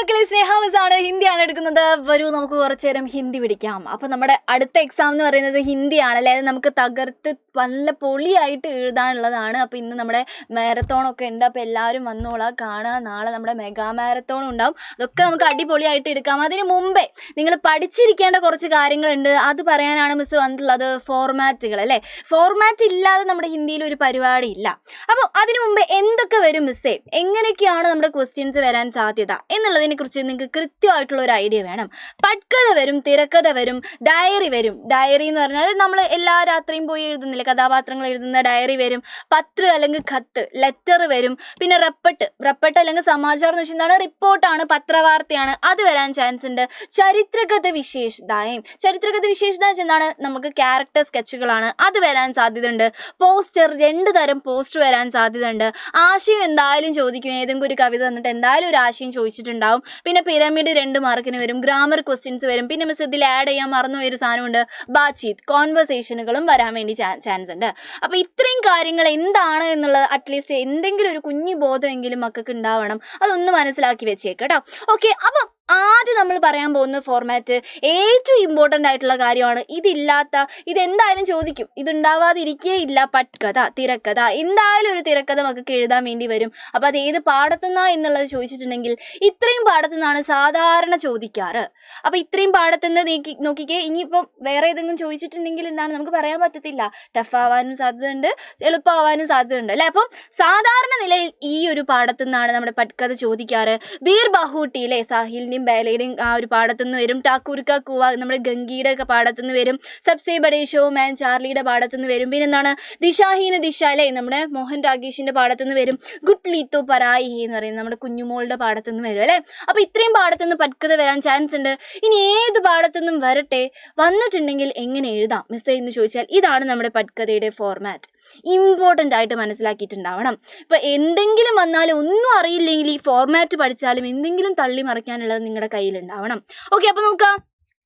മക്കളെ, സ്നേഹാവസാണ് ഹിന്ദിയാണ് എടുക്കുന്നത്. വരൂ നമുക്ക് കുറച്ചു നേരം ഹിന്ദി പിടിക്കാം. അപ്പം നമ്മുടെ അടുത്ത എക്സാം എന്ന് പറയുന്നത് ഹിന്ദിയാണ് അല്ലേ. അത് നമുക്ക് തകർത്ത് നല്ല പൊളിയായിട്ട് എഴുതാനുള്ളതാണ്. അപ്പം ഇന്ന് നമ്മുടെ മാരത്തോണൊക്കെ ഉണ്ട്. അപ്പം എല്ലാവരും വന്നോളാം, കാണാം. നാളെ നമ്മുടെ മെഗാ മാരത്തോൺ ഉണ്ടാവും. അതൊക്കെ നമുക്ക് അടിപൊളിയായിട്ട് എടുക്കാം. അതിന് മുമ്പേ നിങ്ങൾ പഠിച്ചിരിക്കേണ്ട കുറച്ച് കാര്യങ്ങളുണ്ട്. അത് പറയാനാണ് മിസ് വന്നിട്ടുള്ളത്. ഫോർമാറ്റുകൾ അല്ലേ. ഫോർമാറ്റ് ഇല്ലാതെ നമ്മുടെ ഹിന്ദിയിൽ ഒരു പരിപാടി ഇല്ല. അപ്പം അതിനു മുമ്പേ എന്തൊക്കെ വരും മിസ്സേ, എങ്ങനെയൊക്കെയാണ് നമ്മുടെ ക്വസ്റ്റ്യൻസ് വരാൻ സാധ്യത എന്നുള്ളതിനെ കുറിച്ച് നിങ്ങൾക്ക് കൃത്യമായിട്ടുള്ള ഒരു ഐഡിയ വേണം. പട്കഥ വരും, തിരക്കഥ വരും, ഡയറി വരും. ഡയറി എന്ന് പറഞ്ഞാൽ നമ്മൾ എല്ലാ രാത്രിയും പോയി എഴുതുന്നില്ല, കഥാപാത്രങ്ങൾ എഴുതുന്ന ഡയറി വരും. പത്ര അല്ലെങ്കിൽ ഖത്ത്, ലെറ്റർ വരും. പിന്നെ റെപ്പട്ട് അല്ലെങ്കിൽ സമാചാർ എന്ന് വെച്ചാൽ എന്താണ്, റിപ്പോർട്ടാണ്, പത്രവാർത്തയാണ്, അത് വരാൻ ചാൻസ് ഉണ്ട്. ചരിത്രഗത വിശേഷതായും, ചരിത്രഗത വിശേഷത എന്താണ്, നമുക്ക് ക്യാരക്ടർ സ്കെച്ചുകളാണ്, അത് വരാൻ സാധ്യതയുണ്ട്. പോസ്റ്റർ, 2 തരം പോസ്റ്റർ വരാൻ സാധ്യതയുണ്ട്. ആശയം എന്തായാലും ചോദിക്കും. ഏതെങ്കിലും ഒരു കവിത വന്നിട്ട് എന്തായാലും ഒരു ആശയം ചോദിച്ചിട്ടുണ്ടാവും. പിന്നെ പിരമിഡ് 2 മാർക്കിന് വരും. ഗ്രാമർ ക്വസ്റ്റ്യൻസ് വരും. പിന്നെ മിസ് ഇതിൽ ആഡ് ചെയ്യാൻ മറന്നുപോയൊരു സാധനമുണ്ട്, ബാച്ചീത്, കോൺവെർസേഷനുകളും വരാൻ വേണ്ടി ചാൻസ് ഉണ്ട്. അപ്പോൾ ഇത്രയും കാര്യങ്ങൾ എന്താണ് എന്നുള്ളത് അറ്റ്ലീസ്റ്റ് എന്തെങ്കിലും ഒരു കുഞ്ഞു ബോധമെങ്കിലും മക്കൾക്ക് ഉണ്ടാവണം. അതൊന്ന് മനസ്സിലാക്കി വെച്ചേക്കട്ടോ. ഓക്കെ, അപ്പം ആദ്യം നമ്മൾ പറയാൻ പോകുന്ന ഫോർമാറ്റ് ഏറ്റവും ഇമ്പോർട്ടൻ്റ് ആയിട്ടുള്ള കാര്യമാണ്. ഇതെന്തായാലും ചോദിക്കും, ഇതുണ്ടാവാതിരിക്കുകയില്ല. പട്കഥ, തിരക്കഥ, എന്തായാലും ഒരു തിരക്കഥ മക്കൾക്ക് എഴുതാൻ വേണ്ടി വരും. അപ്പോൾ അത് ഏത് പാഠത്തുനിന്നാ എന്നുള്ളത് ചോദിച്ചിട്ടുണ്ടെങ്കിൽ ഇത്രയും പാഠത്തുനിന്നാണ് സാധാരണ ചോദിക്കാറ്. അപ്പോൾ ഇത്രയും പാഠത്തുനിന്ന് നോക്കിക്കേ. ഇനിയിപ്പം വേറെ ഏതെങ്കിലും ചോദിച്ചിട്ടുണ്ടെങ്കിൽ എന്താണ്, നമുക്ക് പറയാൻ പറ്റത്തില്ല. ടഫാവാനും സാധ്യതയുണ്ട്, എളുപ്പമാവാനും സാധ്യതയുണ്ട് അല്ലേ. അപ്പം സാധാരണ നിലയിൽ ഈ ഒരു പാഠത്തുനിന്നാണ് നമ്മുടെ പട്കഥ ചോദിക്കാറ്. ബീർ ബഹൂട്ടിയിലെ സാഹിലിൻ്റെയും ബേലയുടെയും ആ ഒരു പാഠത്തുനിന്ന് വരും. ടാക്കൂർ കാ കുവ നമ്മുടെ ഗംഗയുടെ ഒക്കെ പാഠത്തുനിന്ന് വരും. സബ്സെ ബഡേ ഷോ മാൻ ചാർലിയുടെ പാഠത്തുനിന്ന് വരും. പിന്നെ എന്താണ്, ദിശാഹീന ദിശ അല്ലേ, നമ്മുടെ മോഹൻ രാഗേഷിന്റെ പാഠത്തുനിന്ന് വരും. ഗുഡ് ലീത്തോ പറായി എന്ന് പറയുന്നത് നമ്മുടെ കുഞ്ഞുമോളുടെ പാഠത്തുനിന്ന് വരും അല്ലേ. അപ്പോൾ ഇത്രയും പാഠത്തുനിന്ന് പട്കഥ വരാൻ ചാൻസ് ഉണ്ട്. ഇനി ഏത് പാഠത്തുനിന്നും വരട്ടെ, വന്നിട്ടുണ്ടെങ്കിൽ എങ്ങനെ എഴുതാം മിസ്സേ എന്ന് ചോദിച്ചാൽ ഇതാണ് നമ്മുടെ പട്കഥയുടെ ഫോർമാറ്റ്. ഇമ്പോർട്ടൻ്റ് ആയിട്ട് മനസ്സിലാക്കിയിട്ടുണ്ടാവണം. ഇപ്പം എന്തെങ്കിലും വന്നാലും ഒന്നും അറിയില്ലെങ്കിൽ ഈ ഫോർമാറ്റ് പഠിച്ചാലും എന്തെങ്കിലും തള്ളി മറിക്കാനുള്ളത് നിങ്ങളുടെ കയ്യിലുണ്ടാവണം. ഓക്കെ, അപ്പോൾ നോക്കാം.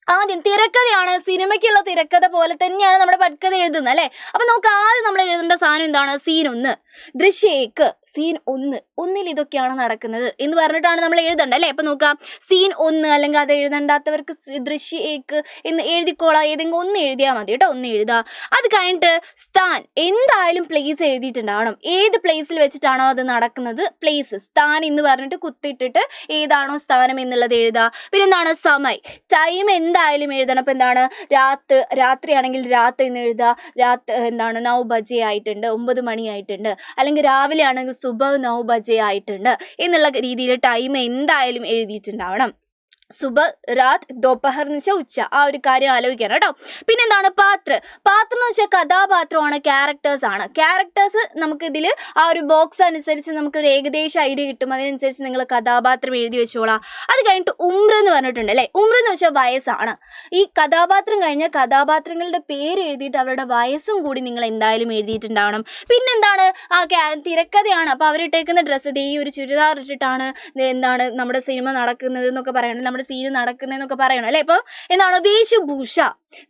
ആദ്യം തിരക്കഥയാണ്. സിനിമയ്ക്കുള്ള തിരക്കഥ പോലെ തന്നെയാണ് നമ്മുടെ പട്കഥ എഴുതുന്നത് അല്ലേ. അപ്പം നമുക്ക് ആദ്യം നമ്മൾ എഴുതേണ്ട സാധനം എന്താണ്, സീൻ 1, ദൃശ്യേക്ക്, സീൻ 1 ഇതൊക്കെയാണ് നടക്കുന്നത് എന്ന് പറഞ്ഞിട്ടാണ് നമ്മൾ എഴുതേണ്ടത് അല്ലേ. അപ്പം നോക്കാം, സീൻ 1 അല്ലെങ്കിൽ അത് എഴുതണ്ടാത്തവർക്ക് ദൃശ്യേക്ക് എന്ന് എഴുതിക്കോളാം. ഏതെങ്കിലും ഒന്ന് എഴുതിയാൽ മതി കേട്ടോ, ഒന്ന് എഴുതുക. അത് കഴിഞ്ഞിട്ട് സ്ഥാൻ, എന്തായാലും പ്ലേസ് എഴുതിയിട്ടുണ്ടാവണം. ഏത് പ്ലേസിൽ വെച്ചിട്ടാണോ അത് നടക്കുന്നത്, പ്ലേസ്, സ്ഥാൻ എന്ന് പറഞ്ഞിട്ട് കുത്തിയിട്ടിട്ട് ഏതാണോ സ്ഥാനം എന്നുള്ളത് എഴുതുക. പിന്നെ എന്താണ്, സമയ്, ടൈം എന്തായാലും എഴുതണം. അപ്പം എന്താണ്, രാത്രിയാണെങ്കിൽ രാത്ത് എന്ന് എഴുതുക. എന്താണ്, 9 ബജെ ആയിട്ടുണ്ട്, 9 മണി ആയിട്ടുണ്ട്. അല്ലെങ്കിൽ രാവിലെ ആണെങ്കിൽ സുബഹ് 9 ബജെ ആയിട്ടുണ്ട് എന്നുള്ള രീതിയിൽ ടൈം എന്തായാലും എഴുതിയിട്ടുണ്ടാവണം. സുബഹ്, രാത്, ദോപഹർ എന്ന് വെച്ചാൽ ഉച്ച, ആ ഒരു കാര്യം ആലോചിക്കണം കേട്ടോ. പിന്നെ എന്താണ്, പാത്രം എന്ന് വെച്ചാൽ കഥാപാത്രമാണ്, ക്യാരക്ടേഴ്സ് ആണ്. ക്യാരക്ടേഴ്സ് നമുക്ക് ഇതിൽ ആ ഒരു ബോക്സ് അനുസരിച്ച് നമുക്കൊരു ഏകദേശം ഐഡിയ കിട്ടും. അതിനനുസരിച്ച് നിങ്ങൾ കഥാപാത്രം എഴുതി വെച്ചോളാം. അത് കഴിഞ്ഞിട്ട് ഉംർ എന്ന് പറഞ്ഞിട്ടുണ്ട് അല്ലേ. ഉംർ എന്ന് വെച്ചാൽ വയസ്സാണ്. ഈ കഥാപാത്രം കഴിഞ്ഞാൽ കഥാപാത്രങ്ങളുടെ പേര് എഴുതിയിട്ട് അവരുടെ വയസ്സും കൂടി നിങ്ങൾ എന്തായാലും എഴുതിയിട്ടുണ്ടാവണം. പിന്നെന്താണ്, തിരക്കഥയാണ്. അപ്പോൾ അവരിട്ടേക്കുന്ന ഡ്രസ്സ്, ഈ ഒരു ചുരിദാർ ഇട്ടിട്ടാണ് എന്താണ് നമ്മുടെ സിനിമ നടക്കുന്നത് എന്നൊക്കെ പറയണം, നമ്മുടെ സീന് നടക്കുന്നതെന്നൊക്കെ പറയണം അല്ലേ. ഇപ്പം എന്താണ്,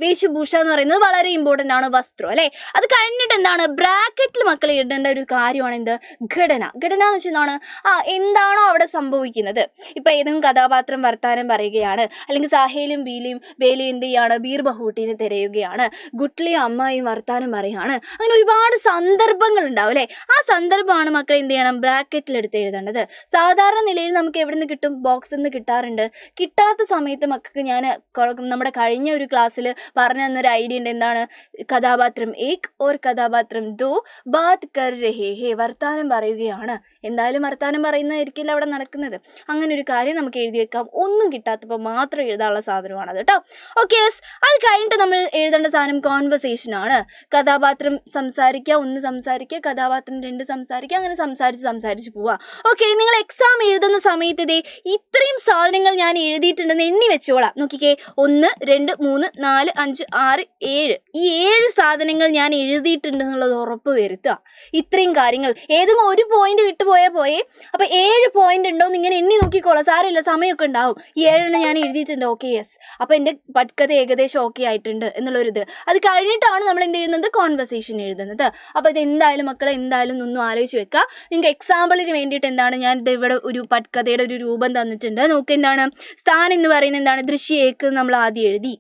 വേഷഭൂഷ എന്ന് പറയുന്നത് വളരെ ഇമ്പോർട്ടൻ്റ് ആണ്, വസ്ത്രം അല്ലേ. അത് കഴിഞ്ഞിട്ട് എന്താണ്, ബ്രാക്കറ്റിൽ മക്കൾ ഇടേണ്ട ഒരു കാര്യമാണ് എന്ത്, ഘടന എന്ന് വെച്ചാൽ എന്താണ്, എന്താണോ അവിടെ സംഭവിക്കുന്നത്. ഇപ്പം ഏതെങ്കിലും കഥാപാത്രം വർത്താനം പറയുകയാണ്, അല്ലെങ്കിൽ സാഹേലും ബേലയും എന്ത് ചെയ്യാണ്, ബീർ ബഹൂട്ടിനെ തിരയുകയാണ്, ഗുട്ട്ലിയും അമ്മായിയും വർത്താനം പറയുകയാണ്. അങ്ങനെ ഒരുപാട് സന്ദർഭങ്ങൾ ഉണ്ടാവും അല്ലേ. ആ സന്ദർഭമാണ് മക്കൾ എന്ത് ചെയ്യണം, ബ്രാക്കറ്റിൽ എടുത്ത് എഴുതേണ്ടത്. സാധാരണ നിലയിൽ നമുക്ക് എവിടെ നിന്ന് കിട്ടും, ബോക്സിൽ നിന്ന് കിട്ടാറുണ്ട്. കിട്ടാത്ത സമയത്ത് മക്കൾക്ക് ഞാൻ നമ്മുടെ കഴിഞ്ഞ ഒരു ക്ലാസ്സിൽ പറഞ്ഞു തന്നൊരു ഐഡിയ ഉണ്ട്. എന്താണ്, കഥാപാത്രം 1 ഓർ കഥാപാത്രം 2 ബാത് കർ രഹേ ഹേ, വർത്താനം പറയുകയാണ്. എന്തായാലും വർത്താനം പറയുന്നതായിരിക്കില്ല അവിടെ നടക്കുന്നത്. അങ്ങനെ ഒരു കാര്യം നമുക്ക് എഴുതി വെക്കാം. ഒന്നും കിട്ടാത്തപ്പോൾ മാത്രം എഴുതാനുള്ള സാധനമാണ് അത് കേട്ടോ. ഓക്കെ, അത് കഴിഞ്ഞിട്ട് നമ്മൾ എഴുതേണ്ട സാധനം കോൺവെർസേഷൻ ആണ്. കഥാപാത്രം സംസാരിക്കുക, 1 സംസാരിക്കുക, കഥാപാത്രം 2 സംസാരിക്കുക, അങ്ങനെ സംസാരിച്ച് പോവുക. ഓക്കെ, നിങ്ങൾ എക്സാം എഴുതുന്ന സമയത്ത് ഇത്രയും സാധനങ്ങൾ ഞാൻ എഴുതിയിട്ടുണ്ടെന്ന് എണ്ണി വെച്ചോളാം. നോക്കിക്കേ, 1 2 3 4 5 6 7 ഈ 7 സാധനങ്ങൾ ഞാൻ എഴുതിയിട്ടുണ്ടെന്നുള്ളത് ഉറപ്പ് വരുത്തുക. ഇത്രയും കാര്യങ്ങൾ ഏതെങ്കിലും ഒരു പോയിന്റ് വിട്ടുപോയാൽ പോയേ. അപ്പൊ 7 പോയിന്റ് ഉണ്ടോ എന്ന് ഇങ്ങനെ എണ്ണി നോക്കിക്കോളാം. സാരമില്ല, സമയമൊക്കെ ഉണ്ടാവും. ഈ 7 ഞാൻ എഴുതിയിട്ടുണ്ട്. ഓക്കെ, യെസ്, അപ്പൊ എന്റെ പട്കഥ ഏകദേശം ഓക്കെ ആയിട്ടുണ്ട് എന്നുള്ളൊരിത്. അത് കഴിഞ്ഞിട്ടാണ് നമ്മൾ എന്ത് ചെയ്യുന്നത്, കോൺവെർസേഷൻ എഴുതുന്നത്. അപ്പൊ ഇത് എന്തായാലും മക്കളെ എന്തായാലും ഒന്ന് ആലോചിച്ച് വെക്കുക. നിങ്ങൾക്ക് എക്സാമ്പിളിന് വേണ്ടിയിട്ട് എന്താണ് ഞാൻ ഇവിടെ ഒരു പട്കഥയുടെ ഒരു രൂപം തന്നിട്ടുണ്ട്. നോക്ക്, എന്താണ് സ്ഥാൻ എന്ന് പറയുന്നത്, എന്താണ് ദൃശ്യേക്ക് നമ്മൾ ആദ്യം എഴുതി.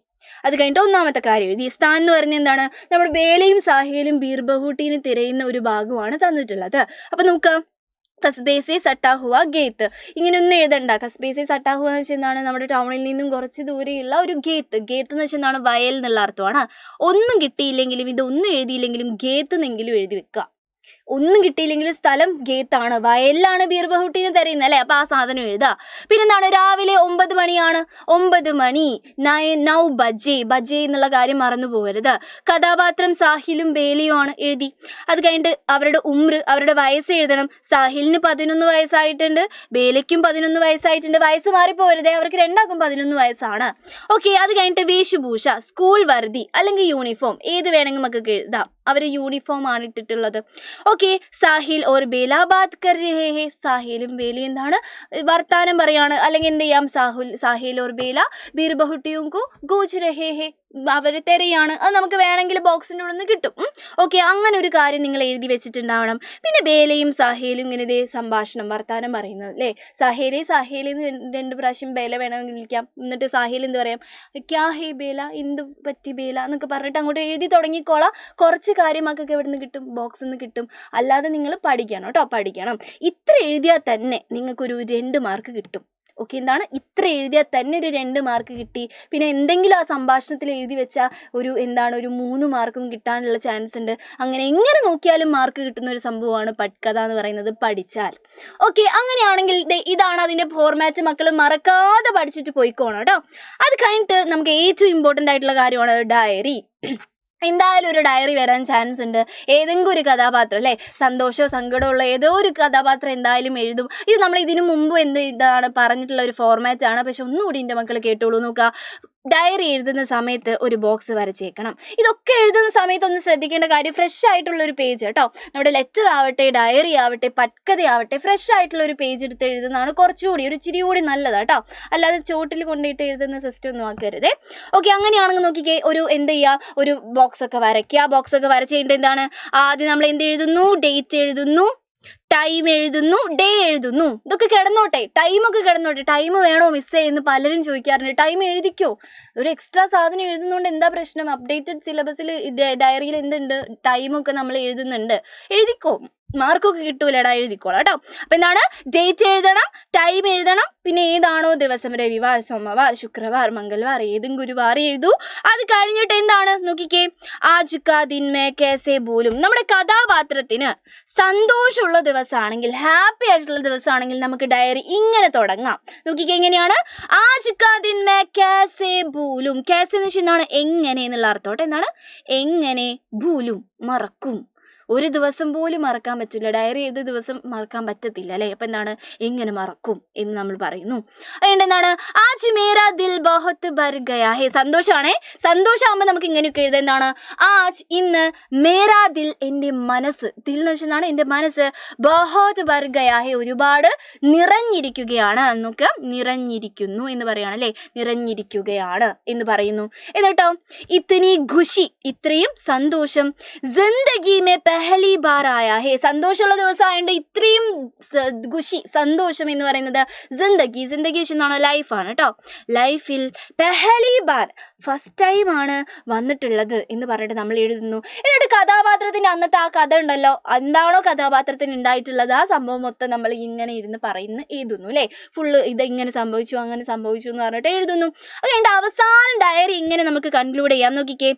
അത് കഴിഞ്ഞിട്ട് ഒന്നാമത്തെ കാര്യം എഴുതി. സ്ഥാൻ എന്ന് പറയുന്നത് എന്താണ്, നമ്മുടെ ബേലയും സാഹേലും ബീർബഹൂട്ടിനെ തിരയുന്ന ഒരു ഭാഗമാണ് തന്നിട്ടുള്ളത്. അപ്പൊ നമുക്ക് കസ്ബേസെ സട്ടാ ഹുവ ഗേത്ത് ഇങ്ങനെ ഒന്നും എഴുതണ്ട. കസ്ബേസെ സട്ടാ ഹുവ എന്ന് വെച്ചാൽ എന്താണ്, നമ്മുടെ ടൗണിൽ നിന്നും കുറച്ച് ദൂരെയുള്ള ഒരു ഗേത്ത്. ഗേത്ത് എന്ന് വെച്ചാൽ എന്താണ്, വയൽ എന്നുള്ള അർത്ഥമാണ്. ഒന്നും കിട്ടിയില്ലെങ്കിലും ഇതൊന്നും എഴുതിയില്ലെങ്കിലും ഗേത്ത് എന്നെങ്കിലും എഴുതി വെക്കുക. ഒന്നും കിട്ടിയില്ലെങ്കിലും സ്ഥലം ഗേത്താണ്, വയലിലാണ് ബീർബഹൂട്ടിനെ തരുന്നത് അല്ലെ. അപ്പൊ ആ സാധനം എഴുതാ. പിന്നെന്താണ്, രാവിലെ 9 മണിയാണ്. 9 മണി. 9 ബജേ. ബജേ എന്നുള്ള കാര്യം മറന്നു പോകരുത്. കഥാപാത്രം സാഹിലും ബേലയും ആണ്, എഴുതി. അത് കഴിഞ്ഞിട്ട് അവരുടെ അവരുടെ വയസ്സ് എഴുതണം. സാഹിലിന് 11 വയസ്സായിട്ടുണ്ട്, ബേലയ്ക്കും 11 വയസ്സായിട്ടുണ്ട്. വയസ്സ് മാറിപ്പോകരുതേ, അവർക്ക് രണ്ടാക്കും 11 വയസ്സാണ്. ഓക്കെ, അത് കഴിഞ്ഞിട്ട് വേഷഭൂഷ, സ്കൂൾ വർദ്ധി അല്ലെങ്കിൽ യൂണിഫോം, ഏത് വേണമെങ്കിൽ നമുക്ക് എഴുതാം. അവർ യൂണിഫോം ആണ് ഇട്ടിട്ടുള്ളത്. ഓക്കെ, സാഹിൽ ഓർ ബേല ബാത് കർ രഹേ ഹേ. സാഹിലും ബേലയും എന്താണ്, വർത്താനം പറയാണ്. അല്ലെങ്കിൽ എന്ത് ചെയ്യാം, സാഹിൽ ഓർ ബേല ബീർബഹുട്ടിയും കോ ഗൂജ് രഹേ ഹേ, അവര് തെരയാണ്. അത് നമുക്ക് വേണമെങ്കിൽ ബോക്സിൻ്റെ ഉള്ളിൽ നിന്ന് കിട്ടും. ഓക്കെ, അങ്ങനെ ഒരു കാര്യം നിങ്ങൾ എഴുതി വെച്ചിട്ടുണ്ടാവണം. പിന്നെ ബേലയും സാഹേലും ഇങ്ങനെ ഇതേ സംഭാഷണം, വർത്താനം പറയുന്നത് അല്ലേ. സാഹേലെന്ന് 2 പ്രാവശ്യം ബേല വേണമെങ്കിൽ വിളിക്കാം. എന്നിട്ട് സാഹേൽ എന്ത് പറയാം, ക്യാ ഹേ ബേല, എന്ത് പറ്റി ബേല എന്നൊക്കെ പറഞ്ഞിട്ട് അങ്ങോട്ട് എഴുതി തുടങ്ങിക്കോളാം. കുറച്ച് കാര്യമാക്കൊക്കെ എവിടെ നിന്ന് കിട്ടും, ബോക്സിൽ നിന്ന് കിട്ടും. അല്ലാതെ നിങ്ങൾ പഠിക്കണം കേട്ടോ, പഠിക്കണം. ഇത്ര എഴുതിയാൽ തന്നെ നിങ്ങൾക്കൊരു 2 മാർക്ക് കിട്ടും. ഓക്കെ, എന്താണ്, ഇത്ര എഴുതിയാൽ തന്നെ ഒരു 2 മാർക്ക് കിട്ടി. പിന്നെ എന്തെങ്കിലും ആ സംഭാഷണത്തിൽ എഴുതി വെച്ചാൽ ഒരു 3 മാർക്കും കിട്ടാനുള്ള ചാൻസ് ഉണ്ട്. അങ്ങനെ എങ്ങനെ നോക്കിയാലും മാർക്ക് കിട്ടുന്ന ഒരു സംഭവമാണ് പട്കഥ എന്ന് പറയുന്നത്, പഠിച്ചാൽ. ഓക്കെ, അങ്ങനെയാണെങ്കിൽ ഇതാണ് അതിൻ്റെ ഫോർമാറ്റ്. മക്കൾ മറക്കാതെ പഠിച്ചിട്ട് പോയിക്കോണം കേട്ടോ. അത് കഴിഞ്ഞിട്ട് നമുക്ക് ഏറ്റവും ഇമ്പോർട്ടൻ്റ് ആയിട്ടുള്ള കാര്യമാണ് ഡയറി. എന്തായാലും ഒരു ഡയറി വരാൻ ചാൻസ് ഉണ്ട്. ഏതെങ്കിലും ഒരു കഥാപാത്രം അല്ലേ, സന്തോഷമോ സങ്കടമുള്ള ഏതോ ഒരു കഥാപാത്രം എന്തായാലും എഴുതും. ഇത് നമ്മൾ ഇതിനു മുമ്പ് ഇതാണ് പറഞ്ഞിട്ടുള്ള ഒരു ഫോർമാറ്റ് ആണ്. പക്ഷെ ഒന്നുകൂടി എൻ്റെ മക്കൾ കേട്ടോളൂ. നോക്കുക, ഡയറി എഴുതുന്ന സമയത്ത് ഒരു ബോക്സ് വരച്ചേക്കണം. ഇതൊക്കെ എഴുതുന്ന സമയത്ത് ഒന്ന് ശ്രദ്ധിക്കേണ്ട കാര്യം, ഫ്രഷ് ആയിട്ടുള്ള ഒരു പേജ് കേട്ടോ. നമ്മുടെ ലെറ്റർ ആവട്ടെ, ഡയറി ആവട്ടെ, പട്കഥയാവട്ടെ, ഫ്രഷ് ആയിട്ടുള്ള ഒരു പേജ് എടുത്ത് എഴുതുന്നതാണ് കുറച്ചുകൂടി ഒരു ഇച്ചിരി കൂടി നല്ലത് കേട്ടോ. അല്ലാതെ ചോട്ടിൽ കൊണ്ടുപോയിട്ട് എഴുതുന്ന സിസ്റ്റം ഒന്നും ആക്കരുതേ. ഓക്കെ, അങ്ങനെയാണെങ്കിൽ നോക്കിക്കേ, ഒരു എന്ത് ചെയ്യുക, ഒരു ബോക്സ് ഒക്കെ വരയ്ക്കുക. ബോക്സ് ഒക്കെ വരച്ച് കഴിഞ്ഞിട്ട് എന്താണ്, ആദ്യം നമ്മൾ എന്ത് എഴുതുന്നു, ഡേറ്റ് എഴുതുന്നു, ടൈം എഴുതുന്നു, ഡേ എഴുതുന്നു. ഇതൊക്കെ കിടന്നോട്ടെ, ടൈമൊക്കെ കിടന്നോട്ടെ. ടൈം വേണോ മിസ്സേ എന്ന് പലരും ചോദിക്കാറുണ്ട്. ടൈം എഴുതിക്കോ, ഒരു എക്സ്ട്രാ സാധനം എഴുതുന്നതുകൊണ്ട് എന്താ പ്രശ്നം? അപ്ഡേറ്റഡ് സിലബസിൽ ഡയറിയിൽ എന്തുണ്ട്, ടൈമൊക്കെ നമ്മൾ എഴുതുന്നുണ്ട്, എഴുതിക്കോ, മാർക്കൊക്കെ കിട്ടൂലടാ, എഴുതിക്കോളാം കേട്ടോ. അപ്പൊ എന്താണ്, ഡേറ്റ് എഴുതണം, ടൈം എഴുതണം, പിന്നെ ഏതാണോ ദിവസം, രവിവാർ, സോമവാർ, ശുക്രവാർ, മംഗൾവാർ, ഏതും ഗുരുവാർ എഴുതൂ. അത് കഴിഞ്ഞിട്ട് എന്താണ് നോക്കിക്കേ, ആജ് കാ ദിൻ മേ കേസേ ഭൂലും. നമ്മുടെ കഥാപാത്രത്തിന് സന്തോഷമുള്ള ദിവസമാണെങ്കിൽ, ഹാപ്പി ആയിട്ടുള്ള ദിവസമാണെങ്കിൽ നമുക്ക് ഡയറി ഇങ്ങനെ തുടങ്ങാം. നോക്കിക്കേ, എങ്ങനെയാണ്, ആജ് കാ ദിൻ മേ കേസേ ഭൂലും. കേസേ എന്ന് വെച്ചാൽ എന്താണ്, എങ്ങനെ എന്നുള്ള അർത്ഥോട്ടെ. എന്താണ്, എങ്ങനെ, ഭൂലും മറക്കും. ഒരു ദിവസം പോലും മറക്കാൻ പറ്റില്ല, ഡയറി എഴുതിയ ദിവസം മറക്കാൻ പറ്റത്തില്ല അല്ലേ. അപ്പം എന്താണ്, എങ്ങനെ മറക്കും എന്ന് നമ്മൾ പറയുന്നു. അതുകൊണ്ട് എന്താണ്, ആജ് മേരാ ദിൽ ബഹുത് ഭർ ഗയാ ഹേ. സന്തോഷമാണേ, സന്തോഷമാകുമ്പോൾ നമുക്ക് ഇങ്ങനെയൊക്കെ എഴുതാം. എന്താണ്, ആജ് ഇന്ന്, മേരാ ദിൽ എൻ്റെ മനസ്സ്, ദിൽ എന്ന് വെച്ചാൽ എൻ്റെ മനസ്സ്, ബഹുത് ഭർ ഗയാ ഹേ ഒരുപാട് നിറഞ്ഞിരിക്കുകയാണ്. എന്നൊക്കെ നിറഞ്ഞിരിക്കുന്നു എന്ന് പറയുകയാണ് അല്ലേ, നിറഞ്ഞിരിക്കുകയാണ് എന്ന് പറയുന്നു. എന്നിട്ടോ, ഇത്തിനി ഖുഷി, ഇത്രയും സന്തോഷം, ജിന്ദഗി മേ പെഹലി ബാർ ആയാ ഹേ. സന്തോഷമുള്ള ദിവസമായതുകൊണ്ട് ഇത്രയും ഖുഷി, സന്തോഷം എന്ന് പറയുന്നത് ജിന്ദഗി എന്നാണ്, ലൈഫാണ് കേട്ടോ. ലൈഫിൽ പെഹലി ബാർ, ഫസ്റ്റ് ടൈം ആണ് വന്നിട്ടുള്ളത് എന്ന് പറഞ്ഞിട്ട് നമ്മൾ എഴുതുന്നു. എന്നിട്ട് കഥാപാത്രത്തിൻ്റെ അന്നത്തെ ആ കഥ ഉണ്ടല്ലോ, എന്താണോ കഥാപാത്രത്തിന് ഉണ്ടായിട്ടുള്ളത് ആ സംഭവം മൊത്തം നമ്മൾ ഇങ്ങനെ ഇരുന്ന് എഴുതുന്നു അല്ലേ. ഫുള്ള് ഇതെങ്ങനെ സംഭവിച്ചു, അങ്ങനെ സംഭവിച്ചു എന്ന് പറഞ്ഞിട്ട് എഴുതുന്നു. അതുകൊണ്ട് അവസാനം ഡയറി ഇങ്ങനെ നമുക്ക് കൺക്ലൂഡ് ചെയ്യാം. നോക്കിക്കേ,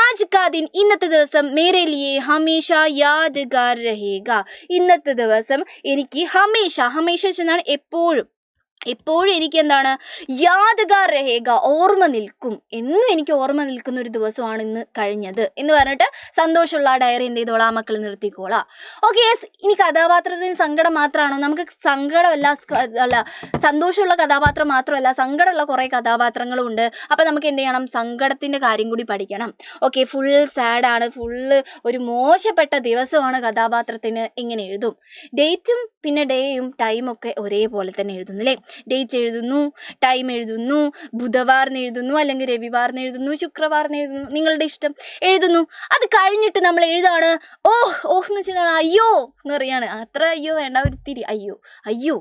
ആജ് കാ ദിൻ, ഇന്നത്തെ ദിവസം, മേരെ ലിയേ ഹമേഷ യാദ്ഗാർ രഹേഗ. ഇന്നത്തെ ദിവസം എനിക്ക് ഹമേഷ, ഹമേഷ എന്നാണ് എപ്പോഴും, എപ്പോഴും എനിക്ക് എന്താണ് യാദ്ഗാർ രഹേഗ, ഓർമ്മ നിൽക്കും, എന്നും എനിക്ക് ഓർമ്മ നിൽക്കുന്ന ഒരു ദിവസമാണ് ഇന്ന് കഴിഞ്ഞത് എന്ന് പറഞ്ഞിട്ട് സന്തോഷമുള്ള ആ ഡയറി എന്ത് ചെയ്തോളാം മക്കൾ നിർത്തിക്കോളാം. Okay yes. ഇനി കഥാപാത്രത്തിന് സങ്കടം മാത്രമാണോ? നമുക്ക് സങ്കടമല്ല, അല്ല സന്തോഷമുള്ള കഥാപാത്രം മാത്രമല്ല, സങ്കടമുള്ള കുറേ കഥാപാത്രങ്ങളും ഉണ്ട്. അപ്പം നമുക്ക് എന്ത് ചെയ്യണം, സങ്കടത്തിൻ്റെ കാര്യം കൂടി പഠിക്കണം. ഓക്കെ, ഫുൾ സാഡാണ്, ഫുള്ള് ഒരു മോശപ്പെട്ട ദിവസമാണ് കഥാപാത്രത്തിന്, ഇങ്ങനെ എഴുതും. ഡേറ്റും പിന്നെ ഡേയും ടൈമൊക്കെ ഒരേപോലെ തന്നെ എഴുതുന്നു അല്ലേ? ഡേറ്റ് എഴുതുന്നു, ടൈം എഴുതുന്നു, ബുധവാറിന് എഴുതുന്നു, അല്ലെങ്കിൽ രവിവാറിന് എഴുതുന്നു, ശുക്രവാറിന് എഴുതുന്നു, നിങ്ങളുടെ ഇഷ്ടം എഴുതുന്നു. അത് കഴിഞ്ഞിട്ട് നമ്മൾ എഴുതാണ് ഓഹ് എന്ന് വെച്ചാൽ അയ്യോ എന്ന് പറയാണ്. അത്ര അയ്യോ വേണ്ട, ഒരിത്തിരി അയ്യോ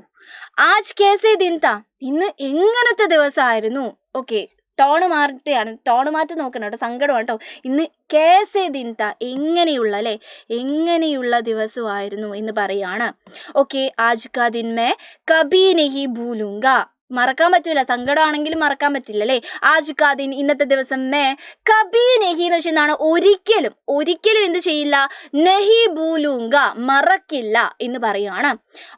ആജ് കേസേ ദിൻ താ, ഇന്ന് എങ്ങനത്തെ ദിവസമായിരുന്നു. ഓക്കെ, ടോണ് മാറ്റി നോക്കണം കേട്ടോ, സങ്കടമാണ് കേട്ടോ. ഇന്ന് കേസേ ദിൻത, എങ്ങനെയുള്ള അല്ലേ, എങ്ങനെയുള്ള ദിവസമായിരുന്നു എന്ന് പറയാണ്. ഓക്കെ, ആജ് കാ ദിൻ മേ കബീ നഹീ ഭൂലൂങ്ക, മറക്കാൻ പറ്റൂല, സങ്കടമാണെങ്കിലും മറക്കാൻ പറ്റില്ല അല്ലേ. ആജ് കാ ദിൻ, ഇന്നത്തെ ദിവസം മേ കബീ നഹി എന്ന് വെച്ചാൽ എന്താണ്, ഒരിക്കലും എന്ത് ചെയ്യില്ല, നഹി ഭൂലൂങ്ക, മറക്കില്ല എന്ന് പറയുകയാണ്.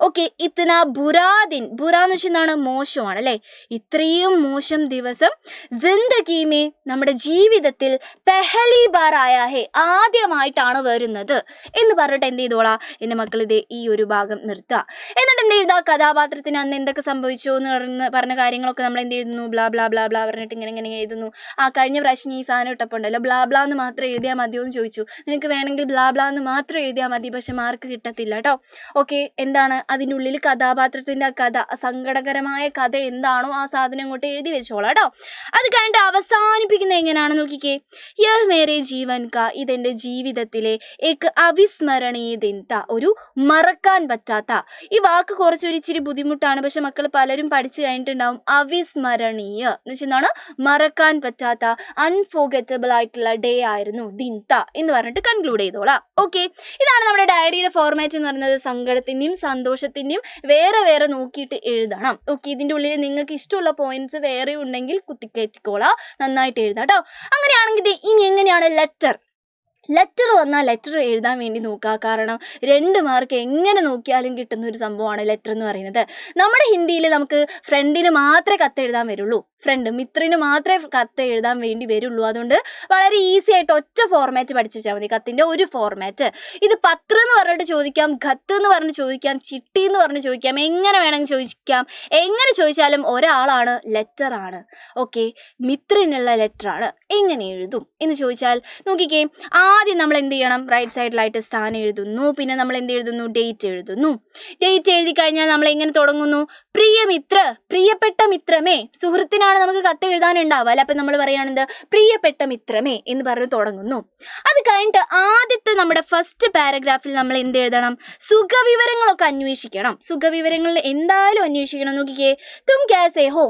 ഓക്കെ, ഇത്തന ബുറാ ദിൻ, ബുറാ എന്ന് വെച്ചാൽ എന്താണ്, മോശമാണ് അല്ലേ. ഇത്രയും മോശം ദിവസം ജിന്ദഗിമേ, നമ്മുടെ ജീവിതത്തിൽ പെഹലി ബാർ ആയാ ഹേ, ആദ്യമായിട്ടാണ് വരുന്നത് എന്ന് പറഞ്ഞിട്ട് എന്ത് ചെയ്തോളാം എൻ്റെ മക്കൾ, ഇത് ഈ ഒരു ഭാഗം നിർത്തുക. എന്നിട്ട് എന്ത് ചെയ്താ, കഥാപാത്രത്തിന് അന്ന് എന്തൊക്കെ സംഭവിച്ചു എന്ന് പറഞ്ഞ കാര്യങ്ങളൊക്കെ നമ്മൾ എന്ത് ചെയ്യുന്നു, ബ്ലാ ബ്ലാ ബ്ലാ ബ്ലാ പറഞ്ഞിട്ട് ഇങ്ങനെ എഴുതുന്നു. കഴിഞ്ഞ പ്രാവശ്യം ഈ സാധനം ഇട്ടപ്പോൾ ഉണ്ടല്ലോ, ബ്ലാ ബ്ലാ എന്ന് മാത്രം എഴുതിയാൽ മതിയോ എന്ന് ചോദിച്ചു. നിനക്ക് വേണമെങ്കിൽ ബ്ലാ ബ്ലാ എന്ന് മാത്രം എഴുതിയാൽ മതി, പക്ഷെ മാർക്ക് കിട്ടത്തില്ല കേട്ടോ. ഓക്കെ, എന്താണ് അതിൻ്റെ ഉള്ളിൽ കഥാപാത്രത്തിൻ്റെ കഥ, സങ്കടകരമായ കഥ എന്താണോ ആ സാധനം അങ്ങോട്ട് എഴുതി വെച്ചോളാം കേട്ടോ. അത് കഴിഞ്ഞിട്ട് അവസാനിപ്പിക്കുന്നത് എങ്ങനെയാണെന്ന് നോക്കിക്കേ. യഹ് മേരെ ജീവൻ കാ, ഇതെൻ്റെ ജീവിതത്തിലെ ഏക് അവിസ്മരണീയ ദിൻ താ, ഒരു മറക്കാൻ പറ്റാത്ത. ഈ വാക്ക് കുറച്ചൊരു ഇച്ചിരി ബുദ്ധിമുട്ടാണ്, പക്ഷെ മക്കൾ പലരും പഠിച്ചു കഴിഞ്ഞിട്ടുണ്ടാവും. അവിസ്മരണീയ എന്ന് വെച്ചാൽ എന്താണ്, മറക്കാൻ പറ്റാത്ത, അൺഫോർഗറ്റബിൾ ആയിട്ടുള്ള ഡേ ആയിരുന്നു ദിൻത എന്ന് പറഞ്ഞിട്ട് കൺക്ലൂഡ് ചെയ്തോളാം. ഓക്കെ, ഇതാണ് നമ്മുടെ ഡയറിയുടെ ഫോർമാറ്റ് എന്ന് പറയുന്നത്. സങ്കടത്തിൻ്റെയും സന്തോഷത്തിൻ്റെയും വേറെ നോക്കിയിട്ട് എഴുതണം. ഓക്കെ, ഇതിൻ്റെ ഉള്ളിൽ നിങ്ങൾക്ക് ഇഷ്ടമുള്ള പോയിന്റ്സ് വേറെ ഉണ്ടെങ്കിൽ കുത്തിക്കയറ്റിക്കോളാം, നന്നായിട്ട് എഴുതാം കേട്ടോ. അങ്ങനെയാണെങ്കിൽ ഇനി എങ്ങനെയാണ് ലെറ്റർ വന്നാൽ ലെറ്റർ എഴുതാൻ വേണ്ടി നോക്കുക. കാരണം 2 മാർക്ക് എങ്ങനെ നോക്കിയാലും കിട്ടുന്ന ഒരു സംഭവമാണ് ലെറ്റർ എന്ന് പറയുന്നത്. നമ്മുടെ ഹിന്ദിയിൽ നമുക്ക് ഫ്രണ്ടിന് മാത്രമേ കത്ത് എഴുതാൻ വരുള്ളൂ, മിത്രന് മാത്രമേ കത്ത് എഴുതാൻ വേണ്ടി വരുള്ളൂ. അതുകൊണ്ട് വളരെ ഈസി ആയിട്ട് ഒറ്റ ഫോർമാറ്റ് പഠിച്ചു വെച്ചാൽ മതി, കത്തിൻ്റെ ഒരു ഫോർമാറ്റ്. ഇത് പത്ര എന്ന് പറഞ്ഞിട്ട് ചോദിക്കാം, ഖത്ത് എന്ന് പറഞ്ഞ് ചോദിക്കാം, ചിട്ടി എന്ന് പറഞ്ഞ് ചോദിക്കാം, എങ്ങനെ വേണമെങ്കിൽ ചോദിക്കാം. എങ്ങനെ ചോദിച്ചാലും ഒരാളാണ്, ലെറ്റർ ആണ്. ഓക്കെ, മിത്രനുള്ള ലെറ്റർ ആണ്, എങ്ങനെ എഴുതും എന്ന് ചോദിച്ചാൽ നോക്കിക്കേ. ആദ്യം നമ്മൾ എന്ത് ചെയ്യണം, റൈറ്റ് സൈഡിലായിട്ട് സ്ഥാനം എഴുതുന്നു, പിന്നെ നമ്മൾ എന്ത് എഴുതുന്നു, ഡേറ്റ് എഴുതുന്നു. ഡേറ്റ് എഴുതി കഴിഞ്ഞാൽ നമ്മൾ എങ്ങനെ തുടങ്ങുന്നു, പ്രിയപ്പെട്ട മിത്രമേ, സുഹൃത്തിനാണ് നമുക്ക് കത്ത് എഴുതാനുണ്ടാവുക അല്ലെ. അപ്പം നമ്മൾ പറയുകയാണെന്ത്, പ്രിയപ്പെട്ട മിത്രമേ എന്ന് പറഞ്ഞ് തുടങ്ങുന്നു. അത് കഴിഞ്ഞിട്ട് ആദ്യത്തെ നമ്മുടെ ഫസ്റ്റ് പാരഗ്രാഫിൽ നമ്മൾ എന്ത് എഴുതണം, സുഖവിവരങ്ങളൊക്കെ അന്വേഷിക്കണം. സുഖവിവരങ്ങൾ എന്തായാലും അന്വേഷിക്കണം. നോക്കിക്കേ, തും കാസേ ഹോ,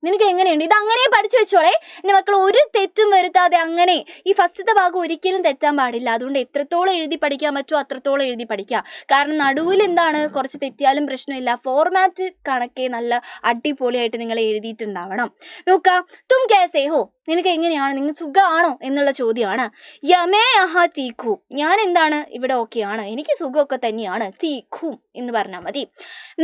നിനക്ക് എങ്ങനെയുണ്ട്, ഇത് അങ്ങനെ പഠിച്ചു വെച്ചോളെ എൻ്റെ മക്കൾ, ഒരു തെറ്റും വരുത്താതെ. അങ്ങനെ ഈ ഫസ്റ്റത്തെ ഭാഗം ഒരിക്കലും തെറ്റാൻ പാടില്ല. അതുകൊണ്ട് എത്രത്തോളം എഴുതി പഠിക്കാൻ പറ്റുമോ അത്രത്തോളം എഴുതി പഠിക്കുക. കാരണം നടുവിൽ എന്താണ്, കുറച്ച് തെറ്റിയാലും പ്രശ്നമില്ല, ഫോർമാറ്റ് കണക്കെ നല്ല അടിപൊളിയായിട്ട് നിങ്ങൾ എഴുതിയിട്ടുണ്ടാവണം. നോക്കാം, തും കേസേ ഹോ, നിനക്ക് എങ്ങനെയാണ്, നിങ്ങൾ സുഖമാണോ എന്നുള്ള ചോദ്യമാണ്. യമേ അഹാ തീഖു, ഞാൻ എന്താണ് ഇവിടെ ഓക്കെയാണ്, എനിക്ക് സുഖമൊക്കെ തന്നെയാണ്. തീഖു എന്ന് പറഞ്ഞാൽ മതി.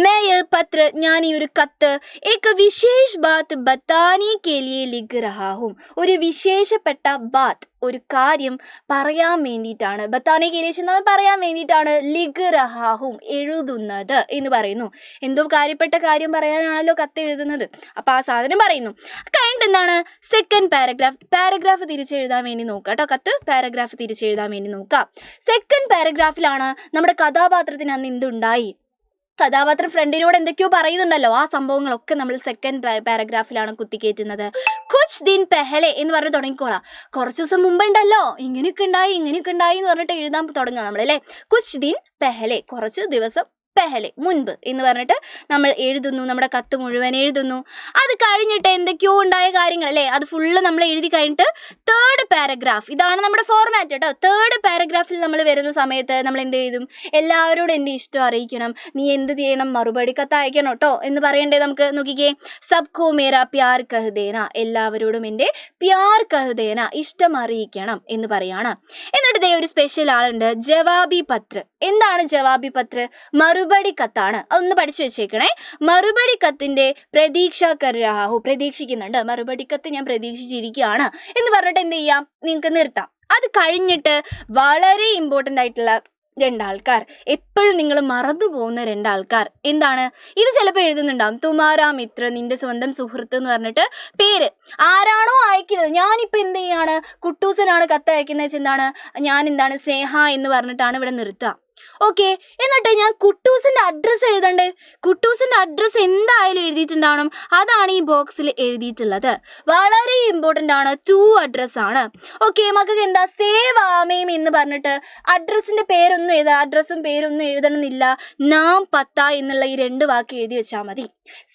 മേ പത്ര, ഞാൻ ഈ ഒരു കത്ത് ഏക വിശേഷ ബാത്ത് ബത്താനെ കെ ലിയെ ലിഖ് രഹാ ഹൂം, ഒരു വിശേഷപ്പെട്ട ബാത്ത്, ഒരു കാര്യം പറയാൻ വേണ്ടിയിട്ടാണ്, ബത്താനെ കെ ലിയെ എന്നാൽ പറയാൻ വേണ്ടിയിട്ടാണ്, ലിഖ് രഹാ ഹൂം എഴുതുന്നത് എന്ന് പറയുന്നു. എന്തോ കാര്യപ്പെട്ട കാര്യം പറയാനാണല്ലോ കത്ത് എഴുതുന്നത്, അപ്പോൾ ആ സാധനം പറയുന്നു. കഴിഞ്ഞിട്ട് എന്താണ്, സെക്കൻഡ് പാരഗ്രാഫ് തിരിച്ചെഴുതാൻ വേണ്ടി നോക്കുക കേട്ടോ. കത്ത് പാരഗ്രാഫ് തിരിച്ചെഴുതാൻ വേണ്ടി നോക്കാം. സെക്കൻഡ് പാരഗ്രാഫിലാണ് നമ്മുടെ കഥാപാത്രത്തിന് അന്ന് എന്തുണ്ടായി, കഥാപാത്രം ഫ്രണ്ടിനോട് എന്തൊക്കെയോ പറയുന്നുണ്ടല്ലോ, ആ സംഭവങ്ങളൊക്കെ നമ്മൾ സെക്കൻഡ് പാരഗ്രാഫിലാണ് കുത്തിക്കയറ്റുന്നത്. കുച്ച് ദിൻ പെഹലെ എന്ന് പറഞ്ഞ് തുടങ്ങിക്കോളാം. കുറച്ച് ദിവസം മുമ്പുണ്ടല്ലോ ഇങ്ങനെയൊക്കെ ഉണ്ടായി എന്ന് പറഞ്ഞിട്ട് എഴുതാൻ തുടങ്ങുക നമ്മൾ അല്ലേ. കുച്ച് ദിൻ പെഹലെ, കുറച്ച് ദിവസം, പെഹലെ മുൻപ് എന്ന് പറഞ്ഞിട്ട് നമ്മൾ എഴുതുന്നു, നമ്മുടെ കത്ത് മുഴുവൻ എഴുതുന്നു. അത് കഴിഞ്ഞിട്ട് എന്തൊക്കെയോ ഉണ്ടായ കാര്യങ്ങൾ അല്ലേ, അത് ഫുള്ള് നമ്മൾ എഴുതി കഴിഞ്ഞിട്ട് തേർഡ് പാരഗ്രാഫ്, ഇതാണ് നമ്മുടെ ഫോർമാറ്റ് കേട്ടോ. തേർഡ് പാരഗ്രാഫിൽ നമ്മൾ വരുന്ന സമയത്ത് നമ്മൾ എന്ത് ചെയ്തും, എല്ലാവരോടും എൻ്റെ ഇഷ്ടം അറിയിക്കണം, നീ എന്ത് ചെയ്യണം, മറുപടി കത്ത് അയക്കണം കേട്ടോ എന്ന് പറയണ്ടേ നമുക്ക്. നോക്കിക്കേ, സബ്കോ മേരാ പ്യാർ കഹ്ദേന, എല്ലാവരോടും എൻ്റെ പ്യാർ കഹ്ദേന, ഇഷ്ടം അറിയിക്കണം എന്ന് പറയാണ്. എന്നിട്ട് ഇതേ ഒരു സ്പെഷ്യൽ ആളുണ്ട്, ജവാബി പത്ര. എന്താണ് ജവാബി പത്ര, മറുപടി കത്താണ്. അതൊന്ന് പഠിച്ചു വെച്ചേക്കണേ. മറുപടി കത്തിന്റെ പ്രതീക്ഷ കർ രഹാ ഹൂ, പ്രതീക്ഷിക്കുന്നുണ്ട്, മറുപടി കത്ത് ഞാൻ പ്രതീക്ഷിച്ചിരിക്കുകയാണ് എന്ന് പറഞ്ഞിട്ട് എന്ത് ചെയ്യാം, നിങ്ങൾക്ക് നിർത്താം. അത് കഴിഞ്ഞിട്ട് വളരെ ഇമ്പോർട്ടൻ്റ് ആയിട്ടുള്ള രണ്ടാൾക്കാർ, എപ്പോഴും നിങ്ങൾ മറന്നു പോകുന്ന രണ്ടാൾക്കാർ എന്താണ്, ഇത് ചിലപ്പോൾ എഴുതുന്നുണ്ടാവും, തുമാരാ മിത്ര, നിന്റെ സ്വന്തം സുഹൃത്ത് എന്ന് പറഞ്ഞിട്ട് പേര്. ആരാണോ അയക്കുന്നത്, ഞാനിപ്പോൾ എന്ത് ചെയ്യാണ്, കുട്ടൂസനാണ് കത്ത് അയക്കുന്നത് വെച്ച് എന്താണ്, ഞാൻ എന്താണ് സ്നേഹ എന്ന് പറഞ്ഞിട്ടാണ് ഇവിടെ നിർത്തുക. ഓക്കെ, എന്നിട്ട് ഞാൻ കുട്ടൂസിന്റെ അഡ്രസ്സ് എഴുതണ്ടേ, കുട്ടൂസിന്റെ അഡ്രസ്സ് എന്തായാലും എഴുതിയിട്ടുണ്ടാവണം. അതാണ് ഈ ബോക്സിൽ എഴുതിയിട്ടുള്ളത്. വളരെ ഇമ്പോർട്ടൻ്റ് ആണ്, 2 അഡ്രസ് ആണ്. ഓക്കെ, മക്കൾക്ക് എന്താ സേവ് ആമേം എന്ന് പറഞ്ഞിട്ട് അഡ്രസ്സിന്റെ പേരൊന്നും എഴുതാം, അഡ്രസ്സും പേരൊന്നും എഴുതണമെന്നില്ല. നാം പത്ത എന്നുള്ള ഈ 2 വാക്ക് എഴുതി വെച്ചാൽ മതി.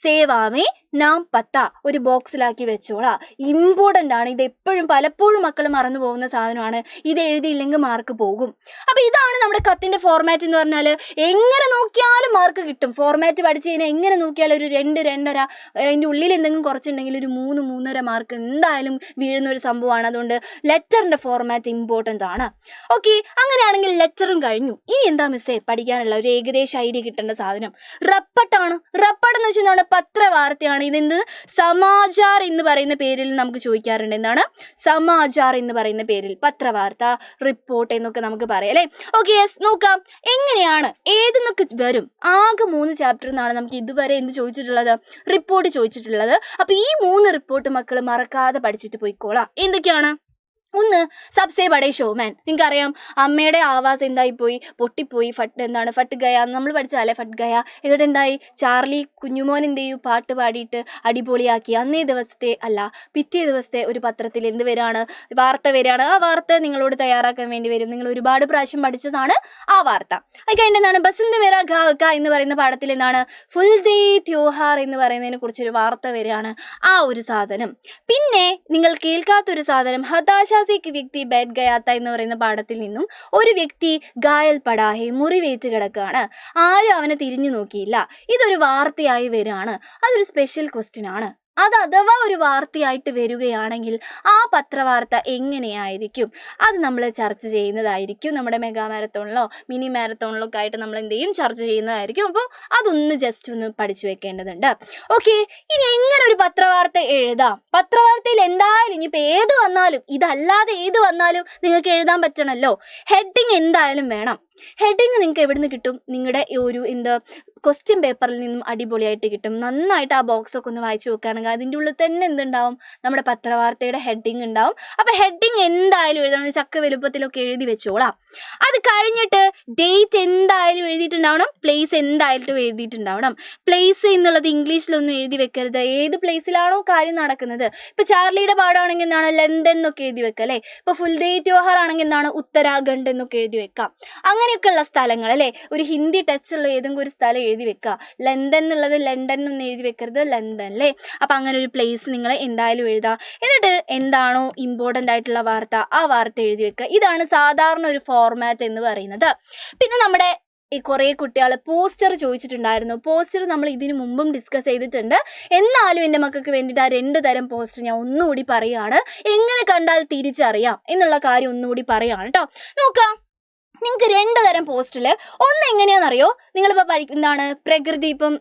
സേവ് ആമേ നാം പത്ത ഒരു ബോക്സിലാക്കി വെച്ചോളാം. ഇമ്പോർട്ടൻ്റ് ആണ് ഇത്. എപ്പോഴും പലപ്പോഴും മക്കൾ മറന്നു പോകുന്ന സാധനമാണ്. ഇത് എഴുതിയില്ലെങ്കിൽ മാർക്ക് പോകും. അപ്പൊ ഇതാണ് നമ്മുടെ കത്തിന്റെ ഫോർമാറ്റ് എന്ന് പറഞ്ഞാൽ. എങ്ങനെ നോക്കിയാലും മാർക്ക് കിട്ടും. ഫോർമാറ്റ് പഠിച്ചു കഴിഞ്ഞാൽ എങ്ങനെ നോക്കിയാലും ഒരു 2, 2.5, അതിൻ്റെ ഉള്ളിൽ എന്തെങ്കിലും കുറച്ചുണ്ടെങ്കിൽ ഒരു 3, 3.5 മാർക്ക് എന്തായാലും വീഴുന്ന ഒരു സംഭവമാണ്. അതുകൊണ്ട് ലെറ്ററിന്റെ ഫോർമാറ്റ് ഇമ്പോർട്ടൻ്റ് ആണ്. ഓക്കെ, അങ്ങനെയാണെങ്കിൽ ലെറ്ററും കഴിഞ്ഞു. ഇനി എന്താ മിസ്സേ പഠിക്കാനുള്ള ഒരു ഏകദേശ ഐഡിയ കിട്ടേണ്ട സാധനം റപ്പട്ടാണ്. റപ്പട്ട് എന്ന് വെച്ചാൽ പത്രവാർത്തയാണ്. ഇതെന്ത്, സമാചാർ എന്ന് പറയുന്ന പേരിൽ നമുക്ക് ചോദിക്കാറുണ്ട്. എന്താണ് സമാചാർ എന്ന് പറയുന്ന പേരിൽ, പത്രവാർത്ത, റിപ്പോർട്ട് എന്നൊക്കെ നമുക്ക് പറയാം അല്ലേ. ഓക്കെ, യെസ്, നോക്കാം എങ്ങനെയാണ് ഏതെന്നൊക്കെ വരും. ആകെ 3 ചാപ്റ്റർ എന്നാണ് നമുക്ക് ഇതുവരെ എന്ത് ചോദിച്ചിട്ടുള്ളത്, റിപ്പോർട്ട് ചോദിച്ചിട്ടുള്ളത്. അപ്പൊ ഈ 3 റിപ്പോർട്ട് മക്കൾ മറക്കാതെ പഠിച്ചിട്ട് പോയിക്കോളാം. എന്തൊക്കെയാണ്, ഒന്ന് സബ്സേ ബഡേ ഷോമാൻ. നിങ്ങൾക്കറിയാം അമ്മയുടെ ആവാസ് എന്തായിപ്പോയി, പൊട്ടിപ്പോയി. എന്താണ് ഫട്ട് ഗയ, നമ്മൾ പഠിച്ചാലേ ഫട്ട് ഗയ. എന്നിട്ട് എന്തായി, ചാർലി കുഞ്ഞുമോൻ എന്ത് ചെയ്യും, പാട്ട് പാടിയിട്ട് അടിപൊളിയാക്കി. അന്നേ ദിവസത്തെ അല്ല പിറ്റേ ദിവസത്തെ ഒരു പത്രത്തിൽ എന്ത് വരാണ്, വാർത്ത വരികയാണ്. ആ വാർത്ത നിങ്ങളോട് തയ്യാറാക്കാൻ വേണ്ടി വരും. നിങ്ങൾ ഒരുപാട് പ്രാവശ്യം പഠിച്ചതാണ് ആ വാർത്ത. അത് കഴിഞ്ഞിട്ട് എന്താണ്, ബസന്ത് മേരാ ഗാവ്ക എന്ന് പറയുന്ന പാഠത്തിൽ എന്താണ്, ഫുൽ ദേ ത്യോഹാർ എന്ന് പറയുന്നതിനെ കുറിച്ചൊരു വാർത്ത വരികയാണ്. ആ ഒരു സാധനം. പിന്നെ നിങ്ങൾ കേൾക്കാത്തൊരു സാധനം, ഹതാശ വ്യക്തി ബൈഠ് ഗയാത്ത എന്ന് പറയുന്ന പാഠത്തിൽ നിന്നും ഒരു വ്യക്തി ഗായൽ പടാഹെ, മുറിവേറ്റ് കിടക്കുകയാണ്, ആരും അവനെ തിരിഞ്ഞു നോക്കിയില്ല. ഇതൊരു വാർത്തയായി വരികയാണ്. അതൊരു സ്പെഷ്യൽ ക്വസ്റ്റ്യൻ ആണ്. അത് അഥവാ ഒരു വാർത്തയായിട്ട് വരികയാണെങ്കിൽ ആ പത്രവാർത്ത എങ്ങനെയായിരിക്കും, അത് നമ്മൾ ചർച്ച ചെയ്യുന്നതായിരിക്കും. നമ്മുടെ മെഗാ മാരത്തോണിലോ മിനി മാരത്തോണിലോ ഒക്കെ ആയിട്ട് നമ്മൾ എന്ത് ചെയ്യും, ചർച്ച ചെയ്യുന്നതായിരിക്കും. അപ്പോൾ അതൊന്ന് ജസ്റ്റ് ഒന്ന് പഠിച്ചു വെക്കേണ്ടതുണ്ട്. ഓക്കെ, ഇനി എങ്ങനെ ഒരു പത്രവാർത്ത എഴുതാം. പത്രവാർത്തയിൽ എന്തായാലും ഇനിയിപ്പോൾ ഏത് വന്നാലും, ഇതല്ലാതെ ഏത് വന്നാലും നിങ്ങൾക്ക് എഴുതാൻ പറ്റണമല്ലോ. ഹെഡിങ് എന്തായാലും വേണം. ഹെഡിങ് നിങ്ങൾക്ക് എവിടെ നിന്ന് കിട്ടും, നിങ്ങളുടെ ഒരു ക്വസ്റ്റ്യൻ പേപ്പറിൽ നിന്നും അടിപൊളിയായിട്ട് കിട്ടും. നന്നായിട്ട് ആ ബോക്സൊക്കെ ഒന്ന് വായിച്ചു നോക്കുകയാണെങ്കിൽ അതിൻ്റെ ഉള്ളിൽ തന്നെ എന്തുണ്ടാവും, നമ്മുടെ പത്രവാർത്തയുടെ ഹെഡിങ് ഉണ്ടാവും. അപ്പോൾ ഹെഡിങ് എന്തായാലും എഴുതണം, ചക്ക വലുപ്പത്തിലൊക്കെ എഴുതി വെച്ചോളാം. അത് കഴിഞ്ഞിട്ട് ഡേറ്റ് എന്തായാലും എഴുതിയിട്ടുണ്ടാവണം, പ്ലേസ് എന്തായാലും എഴുതിയിട്ടുണ്ടാവണം. പ്ലേസ് എന്നുള്ളത് ഇംഗ്ലീഷിലൊന്നും എഴുതി വെക്കരുത്. ഏത് പ്ലേസിലാണോ കാര്യം നടക്കുന്നത്, ഇപ്പോൾ ചാർലിയുടെ പാടാണെങ്കിൽ എന്താണ്, ലണ്ടൻ എന്നൊക്കെ എഴുതി വെക്കുക അല്ലേ. ഇപ്പോൾ ഫുൽ ദേ ത്യോഹാർ ആണെങ്കിൽ എന്താണ്, ഉത്തരാഖണ്ഡ് എന്നൊക്കെ എഴുതി വെക്കാം. അങ്ങനെയൊക്കെയുള്ള സ്ഥലങ്ങൾ അല്ലേ, ഒരു ഹിന്ദി ടച്ചുള്ള ഏതെങ്കിലും ഒരു സ്ഥലം എഴുതി വെക്കുക. ലണ്ടൻ എന്നുള്ളത് ലണ്ടൻ ഒന്നും എഴുതി വെക്കരുത്, ലണ്ടൻ അല്ലേ. അപ്പം അങ്ങനെ ഒരു പ്ലേസ് നിങ്ങൾ എന്തായാലും എഴുതുക. എന്നിട്ട് എന്താണോ ഇമ്പോർട്ടൻ്റ് ആയിട്ടുള്ള വാർത്ത, ആ വാർത്ത എഴുതി വെക്കുക. ഇതാണ് സാധാരണ ഒരു ഫോർമാറ്റ് എന്ന് പറയുന്നത്. പിന്നെ നമ്മുടെ ഈ കുറേ കുട്ടികൾ പോസ്റ്റർ ചോദിച്ചിട്ടുണ്ടായിരുന്നു. പോസ്റ്റർ നമ്മൾ ഇതിനു മുമ്പും ഡിസ്കസ് ചെയ്തിട്ടുണ്ട്. എന്നാലും എൻ്റെ മക്കൾക്ക് വേണ്ടിയിട്ട് ആ 2 തരം പോസ്റ്റർ ഞാൻ ഒന്നുകൂടി പറയുകയാണ്. എങ്ങനെ കണ്ടാൽ തിരിച്ചറിയാം എന്നുള്ള കാര്യം ഒന്നുകൂടി പറയുകയാണ് കേട്ടോ. നോക്കാം, നിങ്ങൾക്ക് 2 തരം പോസ്റ്റിൽ ഒന്ന് എങ്ങനെയാണെന്നറിയോ, നിങ്ങളിപ്പോൾ എന്താണ് പ്രകൃതി, ഇപ്പം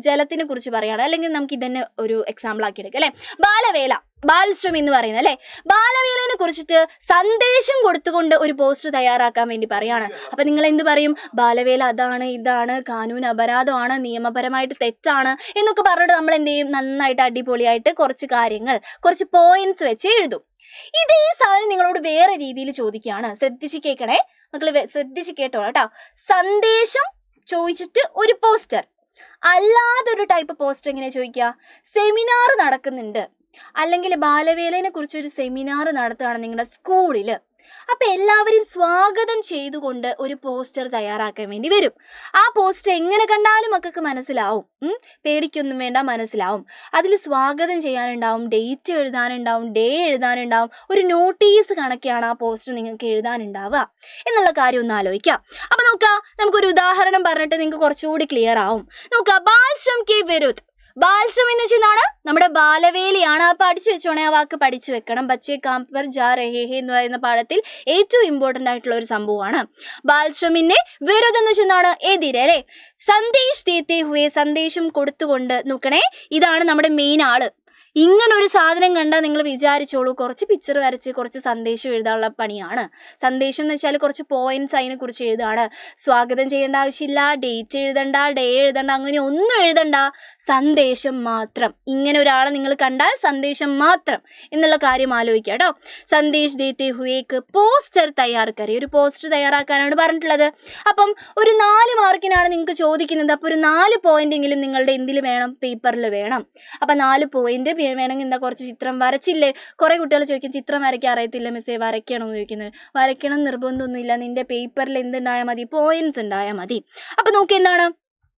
ജലത്തിനെ കുറിച്ച് പറയുകയാണ്, അല്ലെങ്കിൽ നമുക്ക് ഇതന്നെ ഒരു എക്സാമ്പിൾ ആക്കി എടുക്കാം അല്ലേ. ബാലവേല, ബാലശ്രം എന്ന് പറയുന്നത് അല്ലേ. ബാലവേലനെ കുറിച്ചിട്ട് സന്ദേശം കൊടുത്തുകൊണ്ട് ഒരു പോസ്റ്റർ തയ്യാറാക്കാൻ വേണ്ടി പറയാണ്. അപ്പം നിങ്ങൾ എന്ത് പറയും, ബാലവേല അതാണ് ഇതാണ്, കാനൂൻ അപരാധമാണ്, നിയമപരമായിട്ട് തെറ്റാണ് എന്നൊക്കെ പറഞ്ഞിട്ട് നമ്മൾ എന്ത് ചെയ്യും, നന്നായിട്ട് അടിപൊളിയായിട്ട് കുറച്ച് കാര്യങ്ങൾ, കുറച്ച് പോയിന്റ്സ് വെച്ച് എഴുതും. ഇതേ സാധനം നിങ്ങളോട് വേറെ രീതിയിൽ ചോദിക്കുകയാണ്. ശ്രദ്ധിച്ച് കേൾക്കണേ മക്കള്, ശ്രദ്ധിച്ച് കേട്ടോളാം കേട്ടോ. സന്ദേശം ചോദിച്ചിട്ട് ഒരു പോസ്റ്റർ. അല്ലാതെ ഒരു ടൈപ്പ് പോസ്റ്റർ എങ്ങനെ ചോദിക്കുക, സെമിനാർ നടക്കുന്നുണ്ട്, അല്ലെങ്കിൽ ബാലവേലനെ കുറിച്ച് ഒരു സെമിനാർ നടത്തുകയാണ് നിങ്ങളുടെ സ്കൂളിൽ. അപ്പം എല്ലാവരും സ്വാഗതം ചെയ്തുകൊണ്ട് ഒരു പോസ്റ്റർ തയ്യാറാക്കാൻ വേണ്ടി വരും. ആ പോസ്റ്റർ എങ്ങനെ കണ്ടാലും മക്കൾക്ക് മനസ്സിലാവും, പേടിക്കൊന്നും വേണ്ട, മനസ്സിലാവും. അതിൽ സ്വാഗതം ചെയ്യാനുണ്ടാവും, ഡേറ്റ് എഴുതാനുണ്ടാവും, ഡേ എഴുതാനുണ്ടാവും, ഒരു നോട്ടീസ് കണക്കെയാണ് ആ പോസ്റ്റർ നിങ്ങൾക്ക് എഴുതാനുണ്ടാവുക എന്നുള്ള കാര്യം ഒന്ന് ആലോചിക്കാം. അപ്പം നോക്കാം, നമുക്കൊരു ഉദാഹരണം പറഞ്ഞിട്ട് നിങ്ങൾക്ക് കുറച്ചുകൂടി ക്ലിയർ ആവും. നോക്കാം, ബാൽ ശ്രം കെ വിരുദ്ധ, ബാൽശ്രം എന്ന് വെച്ചാൽ നമ്മുടെ ബാലവേലയാണ്. അത് പഠിച്ചു വെച്ചോണേ, ആ വാക്ക് പഠിച്ചു വെക്കണം. ബച്ചേ കാം പർ ജാ രഹേ ഹേ എന്ന് പറയുന്ന പാഠത്തിൽ ഏറ്റവും ഇമ്പോർട്ടന്റ് ആയിട്ടുള്ള ഒരു സംഭവമാണ്. ബാൽശ്രമിന്റെ വിരുദ്ധം എന്ന് വെച്ചാൽ എതിരെ അല്ലെ. സന്ദേശ് ദേത്തെ ഹുവേ, സന്ദേശം കൊടുത്തുകൊണ്ട്. നോക്കണേ, ഇതാണ് നമ്മുടെ മെയിൻ ആള്. ഇങ്ങനെ ഒരു സാധനം കണ്ടാൽ നിങ്ങൾ വിചാരിച്ചോളൂ, കുറച്ച് പിക്ചർ വരച്ച് കുറച്ച് സന്ദേശം എഴുതാനുള്ള പണിയാണ്. സന്ദേശം എന്ന് വെച്ചാൽ കുറച്ച് പോയിന്റ്സ് അതിനെ കുറിച്ച് എഴുതാണ്. സ്വാഗതം ചെയ്യേണ്ട ആവശ്യമില്ല, ഡേറ്റ് എഴുതണ്ട, ഡേ എഴുതണ്ട, അങ്ങനെ ഒന്നും എഴുതണ്ട, സന്ദേശം മാത്രം. ഇങ്ങനെ ഒരാളെ നിങ്ങൾ കണ്ടാൽ സന്ദേശം മാത്രം എന്നുള്ള കാര്യം ആലോചിക്കുക കേട്ടോ. സന്ദേശ് ദേത്തെ ഹുവേക്ക് പോസ്റ്റർ തയ്യാർ കരേ, ഒരു പോസ്റ്റർ തയ്യാറാക്കാനാണ് പറഞ്ഞിട്ടുള്ളത്. അപ്പം ഒരു 4 മാർക്കിനാണ് നിങ്ങൾക്ക് ചോദിക്കുന്നത്. അപ്പോൾ ഒരു 4 പോയിന്റെങ്കിലും നിങ്ങളുടെ എന്തിൽ വേണം, പേപ്പറിൽ വേണം. അപ്പം 4 പോയിന്റ് വേണമെങ്കിൽ എന്താ, കുറച്ച് ചിത്രം വരച്ചില്ലേ. കുറെ കുട്ടികൾ ചോദിക്കും ചിത്രം വരയ്ക്കാൻ അറിയത്തില്ല മിസ്സേ, വരയ്ക്കണമെന്ന് ചോദിക്കുന്നത്. വരയ്ക്കണം നിർബന്ധമൊന്നുമില്ല, നിന്റെ പേപ്പറിൽ എന്തുണ്ടായാൽ മതി, പോയിന്റ്സ് ഉണ്ടായാൽ മതി. അപ്പൊ നോക്കി എന്താണ്,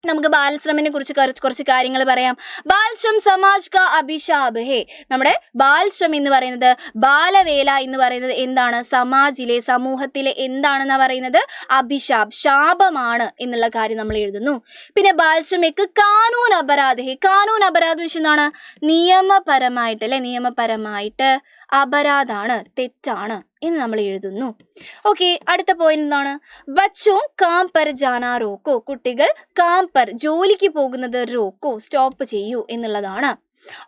നമുക്ക് ബാലശ്രമിനെ കുറിച്ച് കുറച്ച് കാര്യങ്ങൾ പറയാം. ബാൽശ്രം സമാജ് കാ അഭിശാപ് ഹേ. നമ്മുടെ ബാൽശ്രം എന്ന് പറയുന്നത്, ബാലവേല എന്ന് പറയുന്നത് എന്താണ്, സമാജിലെ, സമൂഹത്തിലെ എന്താണെന്നാ പറയുന്നത്, അഭിശാപ്, ശാപമാണ് എന്നുള്ള കാര്യം നമ്മൾ എഴുതുന്നു. പിന്നെ ബാൽശ്രമേക്ക് കാനൂൻ അപരാധ് ഹേ. കാനൂൻ അപരാധ് എന്താണ്, നിയമപരമായിട്ട് അല്ലെ, നിയമപരമായിട്ട് അപരാധാണ്, തെറ്റാണ് എന്ന് നമ്മൾ എഴുതുന്നു. ഓക്കെ, അടുത്ത പോയിന്റ് എന്താണ്, ബച്ചോ കാം പർ ജാനാ റോക്കോ. കുട്ടികൾ കാം പർ, ജോലിക്ക് പോകുന്നത്, റോക്കോ, സ്റ്റോപ്പ് ചെയ്യൂ എന്നുള്ളതാണ്.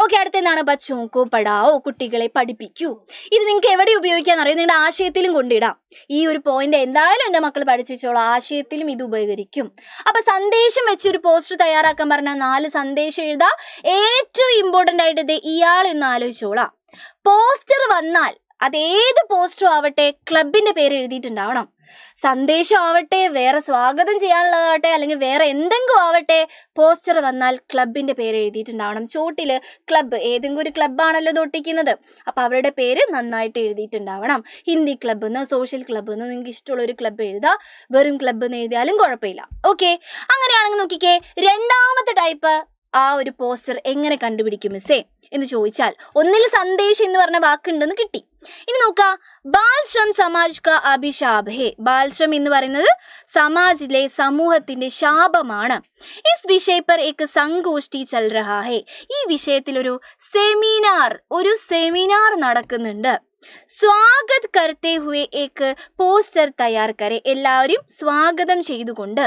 ഓക്കെ, അടുത്ത എന്താണ്, ബച്ചോക്കോ പഠാവോ, കുട്ടികളെ പഠിപ്പിക്കൂ. ഇത് നിങ്ങൾക്ക് എവിടെ ഉപയോഗിക്കാന്ന് അറിയാം, നിങ്ങളുടെ ആശയത്തിലും കൊണ്ടിടാം. ഈ ഒരു പോയിന്റ് എന്തായാലും എൻ്റെ മക്കൾ പഠിച്ചു വെച്ചോളൂ, ആശയത്തിലും ഇത് ഉപകരിക്കും. അപ്പൊ സന്ദേശം വെച്ച് ഒരു പോസ്റ്റർ തയ്യാറാക്കാൻ പറഞ്ഞാൽ 4 സന്ദേശം എഴുതാ. ഏറ്റവും ഇമ്പോർട്ടന്റ് ആയിട്ട് ഇത് ഇയാളെന്ന് ആലോചിച്ചോളാം. പോസ്റ്റർ വന്നാൽ അതേത് പോസ്റ്ററും ആവട്ടെ ക്ലബിന്റെ പേര് എഴുതിയിട്ടുണ്ടാവണം. സന്ദേശം ആവട്ടെ, വേറെ സ്വാഗതം ചെയ്യാനുള്ളതാവട്ടെ, അല്ലെങ്കിൽ വേറെ എന്തെങ്കിലും ആവട്ടെ, പോസ്റ്റർ വന്നാൽ ക്ലബിന്റെ പേര് എഴുതിയിട്ടുണ്ടാവണം. ചോട്ടില് ക്ലബ്ബ്, ഏതെങ്കിലും ഒരു ക്ലബ്ബാണല്ലോ തൊട്ടിക്കുന്നത്, അപ്പൊ അവരുടെ പേര് നന്നായിട്ട് എഴുതിയിട്ടുണ്ടാവണം. ഹിന്ദി ക്ലബ്ബ് എന്നോ സോഷ്യൽ ക്ലബ്ബ് എന്നോ നിങ്ങൾക്ക് ഇഷ്ടമുള്ള ഒരു ക്ലബ്ബ് എഴുതാ, വെറും ക്ലബ്ബ് എന്ന് എഴുതിയാലും കുഴപ്പമില്ല. ഓക്കെ, അങ്ങനെയാണെങ്കിൽ നോക്കിക്കേ, രണ്ടാമത്തെ ടൈപ്പ് ആ ഒരു പോസ്റ്റർ എങ്ങനെ കണ്ടുപിടിക്കും മിസ്സേ എന്ന് ചോദിച്ചാൽ, ഒന്നിൽ സന്ദേശം എന്ന് പറഞ്ഞ വാക്കുണ്ടെന്ന് കിട്ടി. ഇനി നോക്കാം, ബാൽശ്രം സമാജ് കാ അഭിശാപ് ഹേ. ബാൽശ്രം എന്ന് പറയുന്നത് സമാജിലെ, സമൂഹത്തിന്റെ ശാപമാണ്. ഇസ് വിഷയ പർ ഏക് സംഗോഷ്ഠി ചൽ രഹാ ഹേ. ഈ വിഷയത്തിൽ ഒരു സെമിനാർ നടക്കുന്നുണ്ട്. സ്വാഗത് കർത്തേ ഹുവേ ഏക് പോസ്റ്റർ തയ്യാർ കരെ. എല്ലാവരും സ്വാഗതം ചെയ്തുകൊണ്ട്.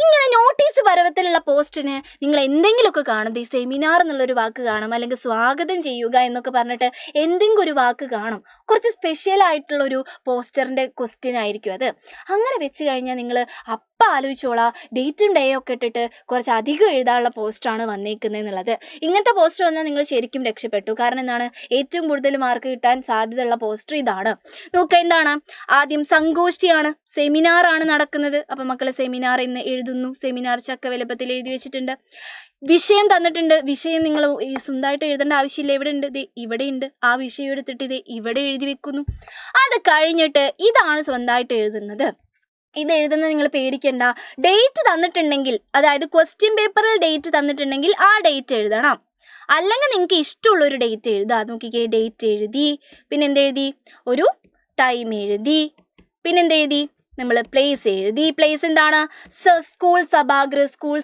ഇങ്ങനെ നോട്ടീസ് പരവത്തിലുള്ള പോസ്റ്റിന് നിങ്ങൾ എന്തെങ്കിലുമൊക്കെ കാണും, ഈ സെമിനാർ എന്നുള്ളൊരു വാക്ക് കാണും, അല്ലെങ്കിൽ സ്വാഗതം ചെയ്യുക എന്നൊക്കെ പറഞ്ഞിട്ട് എന്തെങ്കിലും ഒരു വാക്ക് കാണും. കുറച്ച് സ്പെഷ്യൽ ആയിട്ടുള്ളൊരു പോസ്റ്ററിന്റെ ക്വസ്റ്റ്യൻ ആയിരിക്കും അത്. അങ്ങനെ വെച്ച് കഴിഞ്ഞാൽ നിങ്ങൾ ആലോചിച്ചോളാം, ഡേറ്റും ഡേ ഒക്കെ ഇട്ടിട്ട് കുറച്ച് അധികം എഴുതാനുള്ള പോസ്റ്റാണ് വന്നേക്കുന്നത് എന്നുള്ളത്. ഇങ്ങനത്തെ പോസ്റ്റർ വന്നാൽ നിങ്ങൾ ശരിക്കും രക്ഷപ്പെട്ടു. കാരണം എന്താണ്, ഏറ്റവും കൂടുതൽ മാർക്ക് കിട്ടാൻ സാധ്യതയുള്ള പോസ്റ്റർ ഇതാണ്. നോക്കുക, എന്താണ്, ആദ്യം സംഗോഷ്ഠിയാണ്, സെമിനാർ ആണ് നടക്കുന്നത്. അപ്പൊ മക്കള് സെമിനാർ എന്ന് എഴുതുന്നു. സെമിനാർ ചക്ക വലുപ്പത്തിൽ എഴുതി വെച്ചിട്ടുണ്ട്. വിഷയം തന്നിട്ടുണ്ട്. വിഷയം നിങ്ങൾ സ്വന്തമായിട്ട് എഴുതേണ്ട ആവശ്യമില്ല, എവിടെ ഉണ്ട്, ഇതേ ഇവിടെ ഉണ്ട്. ആ വിഷയം എടുത്തിട്ട് ഇതേ ഇവിടെ എഴുതി വെക്കുന്നു. അത് കഴിഞ്ഞിട്ട് ഇതാണ് സ്വന്തമായിട്ട് എഴുതുന്നത്. ഇത് എഴുതുന്നത് നിങ്ങൾ പേടിക്കണ്ട. ഡേറ്റ് തന്നിട്ടുണ്ടെങ്കിൽ, അതായത് ക്വസ്റ്റ്യൻ പേപ്പറിൽ ഡേറ്റ് തന്നിട്ടുണ്ടെങ്കിൽ ആ ഡേറ്റ് എഴുതണം. അല്ലെങ്കിൽ നിങ്ങൾക്ക് ഇഷ്ടമുള്ളൊരു ഡേറ്റ് എഴുതുക. നോക്കിക്കേ, ഡേറ്റ് എഴുതി, പിന്നെ എന്തെഴുതി, ഒരു ടൈം എഴുതി, പിന്നെന്തെഴുതി, നമ്മൾ പ്ലേസ് എഴുതി. പ്ലേസ് എന്താണ്, സ്കൂൾ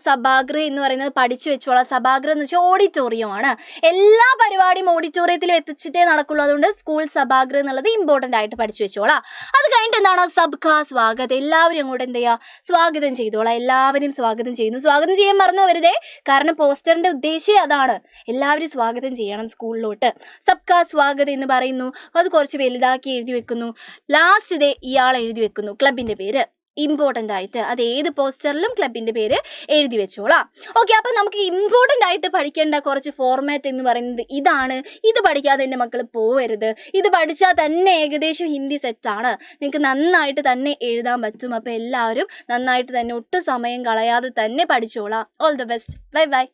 സഭാഗൃഹ് എന്ന് പറയുന്നത് പഠിച്ചു വെച്ചോളാം. സഭാഗൃഹം എന്ന് വെച്ചാൽ ഓഡിറ്റോറിയം ആണ്. എല്ലാ പരിപാടിയും ഓഡിറ്റോറിയത്തിൽ എത്തിച്ചിട്ടേ നടക്കുള്ളൂ. അതുകൊണ്ട് സ്കൂൾ സഭാഗൃഹം എന്നുള്ളത് ഇമ്പോർട്ടൻ്റ് ആയിട്ട് പഠിച്ചു വെച്ചോളാം. അത് കഴിഞ്ഞിട്ട് എന്താണ്, സബ്കാ സ്വാഗതം. എല്ലാവരും അങ്ങോട്ട് എന്ത് ചെയ്യുക, സ്വാഗതം ചെയ്തോളാം. എല്ലാവരും സ്വാഗതം ചെയ്യുന്നു. സ്വാഗതം ചെയ്യാൻ മറന്നു വരുതേ, കാരണം പോസ്റ്ററിന്റെ ഉദ്ദേശം അതാണ്, എല്ലാവരും സ്വാഗതം ചെയ്യണം സ്കൂളിലോട്ട്. സബ്കാ സ്വാഗതം എന്ന് പറയുന്നു. അത് കുറച്ച് വലുതാക്കി എഴുതി വെക്കുന്നു. ലാസ്റ്റ് ഇതേ ഇയാൾ എഴുതി വെക്കുന്നു, ക്ലബിന്റെ പേര്. ഇമ്പോർട്ടൻ്റ് ആയിട്ട് അത് ഏത് പോസ്റ്ററിലും ക്ലബിന്റെ പേര് എഴുതി വെച്ചോളാം. ഓക്കെ, അപ്പം നമുക്ക് ഇമ്പോർട്ടൻ്റ് ആയിട്ട് പഠിക്കേണ്ട കുറച്ച് ഫോർമാറ്റ് എന്ന് പറയുന്നത് ഇതാണ്. ഇത് പഠിക്കാതെ എൻ്റെ മക്കൾ പോവരുത്. ഇത് പഠിച്ചാൽ തന്നെ ഏകദേശം ഹിന്ദി സെറ്റാണ്. നിങ്ങൾക്ക് നന്നായിട്ട് തന്നെ എഴുതാൻ പറ്റും. അപ്പോൾ എല്ലാവരും നന്നായിട്ട് തന്നെ ഒട്ടും സമയം കളയാതെ തന്നെ പഠിച്ചോളാം. All the best. Bye by.